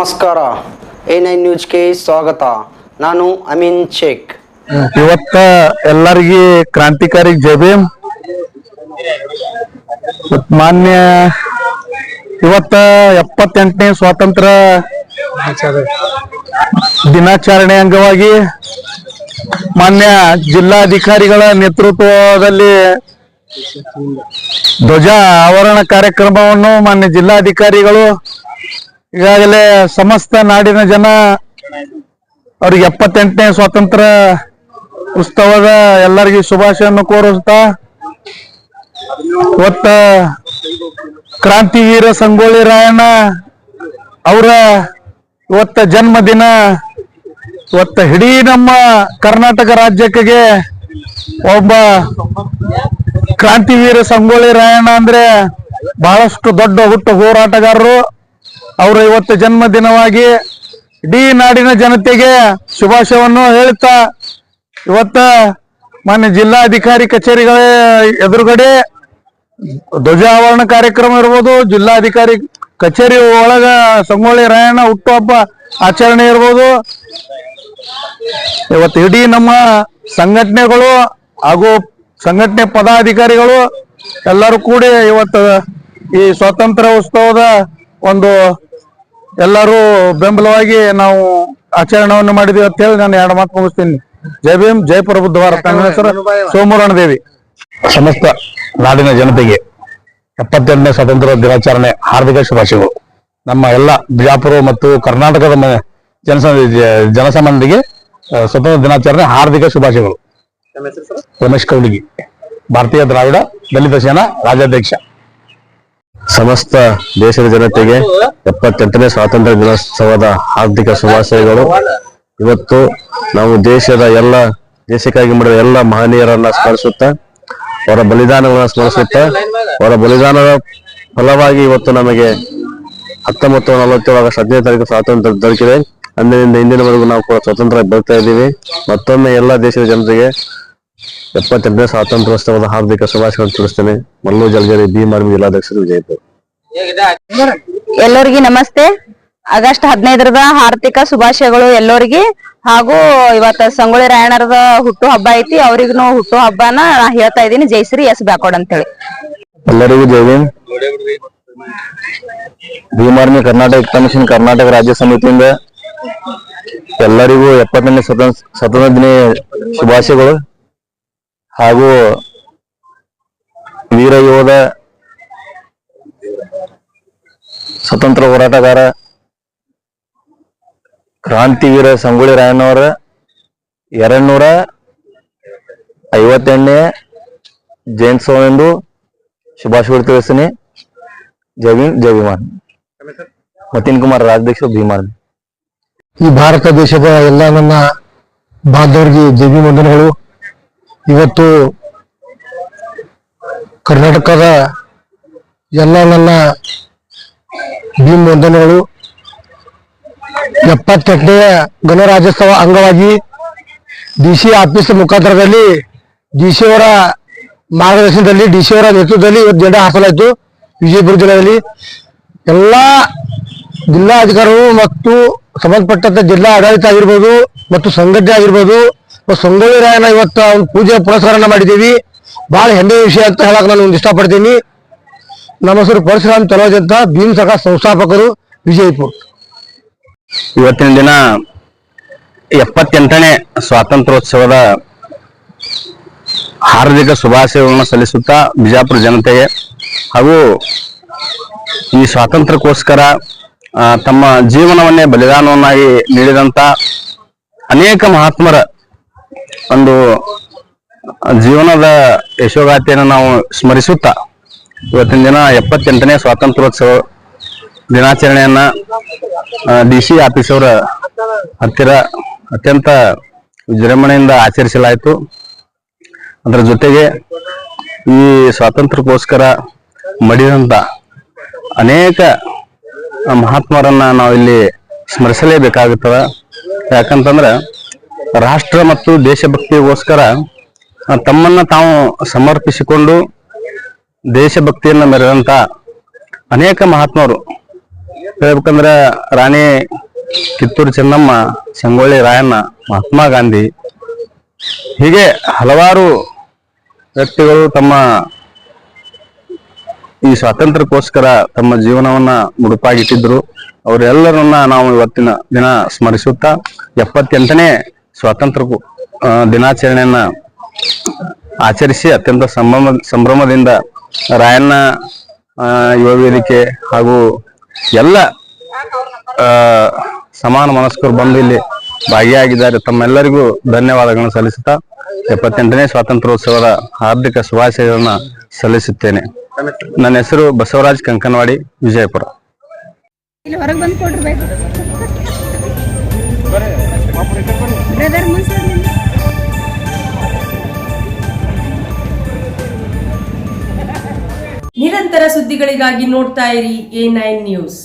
ನಮಸ್ಕಾರ. A9 ನ್ಯೂಸ್ಗೆ ಸ್ವಾಗತ. ನಾನು ಅಮೀನ್ ಶೇಖ್. ಇವತ್ತ ಎಲ್ಲರಿಗೆ ಕ್ರಾಂತಿಕಾರಿ ಜೈ ಭೀಮ್. ಮಾನ್ಯ ಇವತ್ತ 78ನೇ ಸ್ವಾತಂತ್ರ್ಯ ದಿನಾಚರಣೆ ಅಂಗವಾಗಿ ಮಾನ್ಯ ಜಿಲ್ಲಾಧಿಕಾರಿಗಳ ನೇತೃತ್ವದಲ್ಲಿ ಧ್ವಜ ಆವರಣ ಕಾರ್ಯಕ್ರಮವನ್ನು ಮಾನ್ಯ ಜಿಲ್ಲಾಧಿಕಾರಿಗಳು ಈಗಾಗಲೇ ಸಮಸ್ತ ನಾಡಿನ ಜನ ಅವ್ರಿಗೆ 78ನೇ ಸ್ವಾತಂತ್ರ್ಯ ಉತ್ಸವದ ಎಲ್ಲರಿಗೂ ಶುಭಾಶಯವನ್ನು ಕೋರುತ್ತಾ, ಇವತ್ತ ಕ್ರಾಂತಿವೀರ ಸಂಗೊಳ್ಳಿ ರಾಯಣ್ಣ ಅವರ ಇವತ್ತ ಜನ್ಮದಿನ. ಇವತ್ತ ಇಡೀ ನಮ್ಮ ಕರ್ನಾಟಕ ರಾಜ್ಯಕ್ಕೆ ಒಬ್ಬ ಕ್ರಾಂತಿವೀರ ಸಂಗೊಳ್ಳಿ ರಾಯಣ್ಣ ಅಂದ್ರೆ ಬಹಳಷ್ಟು ದೊಡ್ಡ ಹುಟ್ಟು ಹೋರಾಟಗಾರರು. ಅವರ ಇವತ್ತು ಜನ್ಮದಿನವಾಗಿ ಇಡೀ ನಾಡಿನ ಜನತೆಗೆ ಶುಭಾಶಯವನ್ನು ಹೇಳುತ್ತಾ, ಇವತ್ತ ಮಾನ್ಯ ಜಿಲ್ಲಾಧಿಕಾರಿ ಕಚೇರಿಗಳ ಎದುರುಗಡೆ ಧ್ವಜಾವರಣ ಕಾರ್ಯಕ್ರಮ ಇರ್ಬೋದು, ಜಿಲ್ಲಾಧಿಕಾರಿ ಕಚೇರಿ ಒಳಗ ಸಂಗೊಳ್ಳಿ ರಾಯಣ್ಣ ಹುಟ್ಟುಹಬ್ಬ ಆಚರಣೆ ಇರ್ಬೋದು. ಇವತ್ತು ಇಡೀ ನಮ್ಮ ಸಂಘಟನೆಗಳು ಹಾಗೂ ಸಂಘಟನೆ ಪದಾಧಿಕಾರಿಗಳು ಎಲ್ಲರೂ ಕೂಡಿ ಇವತ್ತು ಈ ಸ್ವಾತಂತ್ರ್ಯ ಉತ್ಸವದ ಒಂದು ಎಲ್ಲರೂ ಬೆಂಬಲವಾಗಿ ನಾವು ಆಚರಣೆಯನ್ನು ಮಾಡಿದೀವಿ ಅಂತ ಹೇಳಿ ನಾನು ಎರಡು ಮಾತು ಮುಗಿಸ್ತೀನಿ. ಜೈ ಭೀಮ್, ಜೈ ಪ್ರಬುದ್ಧ ಭಾರತ. ನನ್ನ ಹೆಸರು ಸೋಮೂರಣ್ಣ ದೇವಿ. ಸಮಸ್ತ ನಾಡಿನ ಜನತೆಗೆ 78ನೇ ಸ್ವಾತಂತ್ರ್ಯ ದಿನಾಚರಣೆ ಹಾರ್ದಿಕ ಶುಭಾಶಯಗಳು. ನಮ್ಮ ಎಲ್ಲ ಬಿಜಾಪುರ ಮತ್ತು ಕರ್ನಾಟಕದ ಜನಸಾಮಾನ್ಯರಿಗೆ ಸ್ವತಂತ್ರ ದಿನಾಚರಣೆ ಹಾರ್ದಿಕ ಶುಭಾಶಯಗಳು. ರಮೇಶ್ ಕೌಲಿಗಿ, ಭಾರತೀಯ ದ್ರಾವಿಡ ದಲಿತ ಸೇನಾ ರಾಜ್ಯಾಧ್ಯಕ್ಷ. ಸಮಸ್ತ ದೇಶದ ಜನತೆಗೆ 78ನೇ ಸ್ವಾತಂತ್ರ್ಯ ದಿನೋತ್ಸವದ ಹಾರ್ದಿಕ ಶುಭಾಶಯಗಳು. ಇವತ್ತು ನಾವು ದೇಶಕ್ಕಾಗಿ ಮಾಡಿದ ಎಲ್ಲ ಮಹನೀಯರನ್ನ ಸ್ಮರಿಸುತ್ತಾ, ಅವರ ಬಲಿದಾನಗಳನ್ನ ಸ್ಮರಿಸುತ್ತಾ, ಅವರ ಬಲಿದಾನದ ಫಲವಾಗಿ ಇವತ್ತು ನಮಗೆ 1947 ಆಗಸ್ಟ್ 15ನೇ ತಾರೀಕು ಸ್ವಾತಂತ್ರ್ಯ ದೊರಕಿದೆ. ಅಂದಿನಿಂದ ಇಂದಿನವರೆಗೂ ನಾವು ಕೂಡ ಸ್ವತಂತ್ರ ಬರ್ತಾ ಇದ್ದೀವಿ. ಮತ್ತೊಮ್ಮೆ ಎಲ್ಲ ದೇಶದ ಜನತೆಗೆ 78ನೇ ಸ್ವಾತಂತ್ರ್ಯೋತ್ಸವದ ಹಾರ್ದಿಕ ಶುಭಾಶಯಗಳನ್ನು ತಿಳಿಸ್ತೇನೆ. ಮಲ್ಲು ಜಲ್ಗೇರಿ, ಭೀಮ್ ಜಿಲ್ಲಾಧ್ಯಕ್ಷರು, ವಿಜಯಪುರ. ಎಲ್ಲರಿಗೆ ನಮಸ್ತೆ. ಆಗಸ್ಟ್ 15ರದ ಹಾರ್ದಿಕ ಶುಭಾಶಯಗಳು ಎಲ್ಲರಿಗೆ. ಹಾಗೂ ಇವತ್ತ ಸಂಗೊಳ್ಳಿ ರಾಯಣ್ಣರದ ಹುಟ್ಟು ಹಬ್ಬ ಐತಿ, ಅವ್ರಿಗೂ ಹುಟ್ಟು ಹಬ್ಬನ ನಾ ಹೇಳ್ತಾ ಇದ್ದೀನಿ. ಜೈಶ್ರೀ ಎಸ್ ಬ್ಯಾಕೋಡ್ ಅಂತ ಹೇಳಿ ಎಲ್ಲರಿಗೂ ಜೈ ಭೀಮ್. ಭೀಮ್ ಆರ್ಮಿ ಕರ್ನಾಟಕ ಕಮಿಷನ್ ಕರ್ನಾಟಕ ರಾಜ್ಯ ಸಮಿತಿಯಿಂದ ಎಲ್ಲರಿಗೂ 78ನೇ ಸ್ವಾತಂತ್ರ್ಯ ದಿನ ಶುಭಾಶಯಗಳು. ಹಾಗೂ ವೀರ ಯೋಧ ಸ್ವತಂತ್ರ ಹೋರಾಟಗಾರ ಕ್ರಾಂತಿವೀರ ಸಂಗೊಳ್ಳಿ ರಾಯಣ್ಣವರ 258ನೇ ಜಯಂತ್ಸವವೆಂದು ಶುಭಾಶಯಗಳು ತಿಳಿಸ್ತೀನಿ. ಜೈ ಭೀಮ್, ಜೈ ಭೀಮಾನ್. ಮತೀನ್ ಕುಮಾರ್, ರಾಜ್ಯಾಧ್ಯಕ್ಷ, ಭೀಮಾನ್. ಈ ಭಾರತ ದೇಶದ ಎಲ್ಲ ನನ್ನ ಬಾಂಧವರಿಗೆ ಜೈ ಭೀಮ್ ವಂದನೆಗಳು. ಇವತ್ತು ಕರ್ನಾಟಕದ ಎಲ್ಲ ನನ್ನ ಭೀಮ್ ವಂದನೆಗಳು. 78ನೇ ಗಣರಾಜ್ಯೋತ್ಸವ ಅಂಗವಾಗಿ DC ಆಫೀಸ್ ಮುಖಾಂತರದಲ್ಲಿ DC ಅವರ ಮಾರ್ಗದರ್ಶನದಲ್ಲಿ, DC ಅವರ ನೇತೃತ್ವದಲ್ಲಿ ಇವತ್ತು ಜೆಂಡಾ ಹಾಸಲಾಯಿತು. ವಿಜಯಪುರ ಜಿಲ್ಲೆಯಲ್ಲಿ ಎಲ್ಲ ಜಿಲ್ಲಾಧಿಕಾರಿಗಳು ಮತ್ತು ಸಂಬಂಧಪಟ್ಟಂತ ಜಿಲ್ಲಾ ಆಡಳಿತ ಆಗಿರ್ಬೋದು ಮತ್ತು ಸಂಘಟನೆ ಆಗಿರ್ಬೋದು, ಸಂಗೊಳ್ಳಿ ರಾಯಣ್ಣ ಇವತ್ತು ಪೂಜೆ ಪುರಸ್ಕಾರನ ಮಾಡಿದ್ದೀವಿ. ಬಹಳ ಹೆಮ್ಮೆಯ ವಿಷಯ ಅಂತ ಹೇಳಕ್ ನಾನು ಒಂದು ಇಷ್ಟಪಡ್ತೀನಿ. ನಮ್ಮ ಹೆಸರು ಪರಶುರಾಮ್ ತಲವಾಜ್ ಅಂತ, ಭೀಮ್ ಸಖಾ ಸಂಸ್ಥಾಪಕರು, ವಿಜಯಪುರ. ಇವತ್ತಿನ ದಿನ 78ನೇ ಸ್ವಾತಂತ್ರ್ಯೋತ್ಸವದ ಹಾರ್ದಿಕ ಶುಭಾಶಯಗಳನ್ನು ಸಲ್ಲಿಸುತ್ತಾ ಬಿಜಾಪುರ ಜನತೆಗೆ ಹಾಗೂ ಈ ಸ್ವಾತಂತ್ರ್ಯಕ್ಕೋಸ್ಕರ ತಮ್ಮ ಜೀವನವನ್ನೇ ಬಲಿದಾನವನ್ನಾಗಿ ನೀಡಿದಂತ ಅನೇಕ ಮಹಾತ್ಮರ ಒಂದು ಜೀವನದ ಯಶೋಗಾಥೆಯನ್ನು ನಾವು ಸ್ಮರಿಸುತ್ತಾ ಇವತ್ತಿನ ದಿನ 78ನೇ ಸ್ವಾತಂತ್ರ್ಯೋತ್ಸವ ದಿನಾಚರಣೆಯನ್ನ DC ಆಫೀಸ್ ಅವರ ಹತ್ತಿರ ಅತ್ಯಂತ ವಿಜೃಂಭಣೆಯಿಂದ ಆಚರಿಸಲಾಯಿತು. ಅದರ ಜೊತೆಗೆ ಈ ಸ್ವಾತಂತ್ರ್ಯಕ್ಕೋಸ್ಕರ ಮಡಿದಂತ ಅನೇಕ ಮಹಾತ್ಮರನ್ನ ನಾವು ಇಲ್ಲಿ ಸ್ಮರಿಸಲೇಬೇಕಾಗುತ್ತದೆ. ಯಾಕಂತಂದ್ರೆ ರಾಷ್ಟ್ರ ಮತ್ತು ದೇಶಭಕ್ತಿಗೋಸ್ಕರ ತಮ್ಮನ್ನ ತಾವು ಸಮರ್ಪಿಸಿಕೊಂಡು ದೇಶಭಕ್ತಿಯನ್ನು ಮೆರೆದಂತ ಅನೇಕ ಮಹಾತ್ಮರು ಹೇಳ್ಬೇಕಂದ್ರೆ ರಾಣಿ ಕಿತ್ತೂರು ಚೆನ್ನಮ್ಮ, ಸಂಗೊಳ್ಳಿ ರಾಯಣ್ಣ, ಮಹಾತ್ಮ ಗಾಂಧಿ, ಹೀಗೆ ಹಲವಾರು ವ್ಯಕ್ತಿಗಳು ತಮ್ಮ ಈ ಸ್ವಾತಂತ್ರ್ಯಕ್ಕೋಸ್ಕರ ತಮ್ಮ ಜೀವನವನ್ನ ಮುಡುಪಾಗಿಟ್ಟಿದ್ರು. ಅವರೆಲ್ಲರನ್ನ ನಾವು ಇವತ್ತಿನ ದಿನ ಸ್ಮರಿಸುತ್ತಾ 78ನೇ ಸ್ವಾತಂತ್ರ್ಯ ದಿನಾಚರಣೆಯನ್ನ ಆಚರಿಸಿ ಅತ್ಯಂತ ಸಂಭ್ರಮದಿಂದ ರಾಯಣ್ಣ ಯುವ ವೇದಿಕೆ ಹಾಗೂ ಎಲ್ಲ ಸಮಾನ ಮನಸ್ಕರು ಬಂದು ಇಲ್ಲಿ ಭಾಗಿಯಾಗಿದ್ದಾರೆ. ತಮ್ಮೆಲ್ಲರಿಗೂ ಧನ್ಯವಾದಗಳನ್ನು ಸಲ್ಲಿಸುತ್ತಾ 78ನೇ ಸ್ವಾತಂತ್ರ್ಯೋತ್ಸವದ ಹಾರ್ದಿಕ ಶುಭಾಶಯಗಳನ್ನ ಸಲ್ಲಿಸುತ್ತೇನೆ. ನನ್ನ ಹೆಸರು ಬಸವರಾಜ್ ಕಂಕನವಾಡಿ, ವಿಜಯಪುರ. ನಿರಂತರ ಸುದ್ದಿಗಳಿಗಾಗಿ ನೋಡ್ತಾ ಇರಿ A9 ನ್ಯೂಸ್.